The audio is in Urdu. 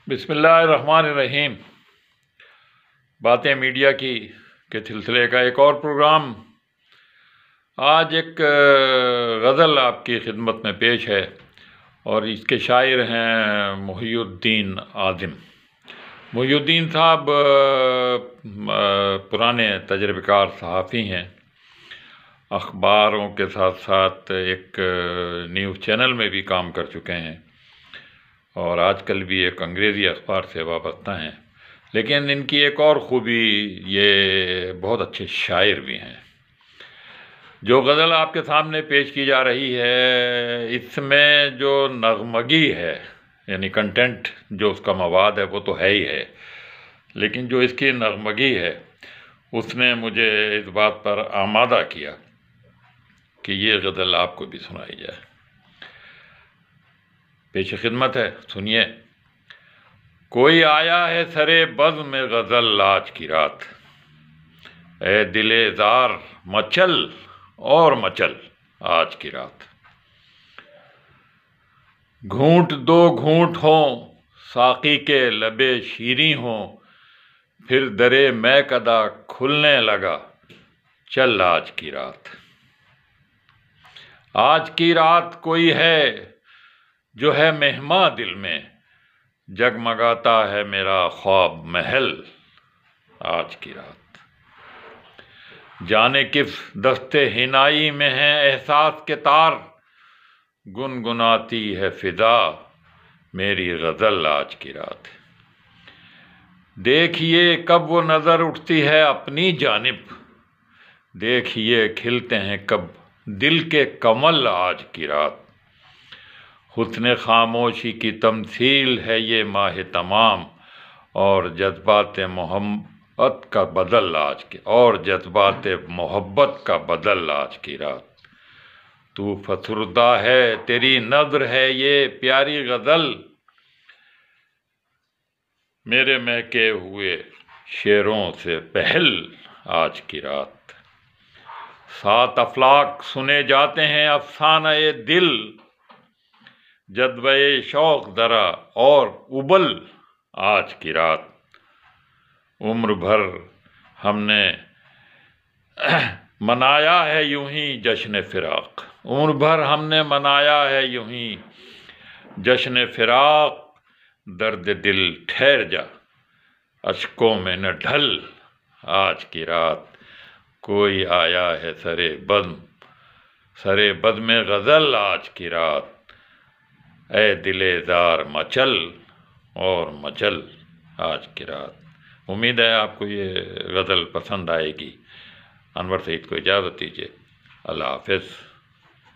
بسم اللہ الرحمن الرحیم۔ باتیں میڈیا کی کے سلسلے کا ایک اور پروگرام آج ایک غزل آپ کی خدمت میں پیش ہے، اور اس کے شاعر ہیں محی الدین اعظم۔ محی الدین صاحب پرانے تجربہ کار صحافی ہیں، اخباروں کے ساتھ ساتھ ایک نیوز چینل میں بھی کام کر چکے ہیں، اور آج کل بھی ایک انگریزی اخبار سے وابستہ ہیں۔ لیکن ان کی ایک اور خوبی، یہ بہت اچھے شاعر بھی ہیں۔ جو غزل آپ کے سامنے پیش کی جا رہی ہے، اس میں جو نغمگی ہے، یعنی کنٹینٹ جو اس کا مواد ہے وہ تو ہے ہی ہے، لیکن جو اس کی نغمگی ہے اس نے مجھے اس بات پر آمادہ کیا کہ یہ غزل آپ کو بھی سنائی جائے۔ پیش خدمت ہے، سنیے۔ کوئی آیا ہے سرے بزم میں غزل آج کی رات، اے دل زار مچل اور مچل آج کی رات۔ گھونٹ دو گھونٹ ہوں ساقی کے لبے شیریں ہوں، پھر درے میں کدا کھلنے لگا، چل آج کی رات۔ آج کی رات کوئی ہے جو ہے مہماں دل میں، جگمگاتا ہے میرا خواب محل آج کی رات۔ جانے کس دستے حنائی میں ہیں احساس کے تار، گنگناتی ہے فضا میری غزل آج کی رات۔ دیکھیے کب وہ نظر اٹھتی ہے اپنی جانب، دیکھیے کھلتے ہیں کب دل کے کمل آج کی رات۔ حسن خاموشی کی تمثیل ہے یہ ماہ تمام، اور جذبات محبت کا بدل آج کی رات۔ تو فسردہ ہے تیری نظر ہے یہ پیاری غزل، میرے مہکے ہوئے شعروں سے پہل آج کی رات۔ سات افلاک سنے جاتے ہیں افسانہ دل، جذبہ شوق ذرا اور ابل آج کی رات۔ عمر بھر ہم نے منایا ہے یوں ہی جشن فراق، عمر بھر ہم نے منایا ہے یوں ہی جشن فراق، درد دل ٹھہر جا اشکوں میں نہ ڈھل آج کی رات۔ کوئی آیا ہے سرے بزم غزل آج کی رات، اے دل زار مچل اور مچل آج کی رات۔ امید ہے آپ کو یہ غزل پسند آئے گی۔ انور سعید کو اجازت دیجیے، اللہ حافظ۔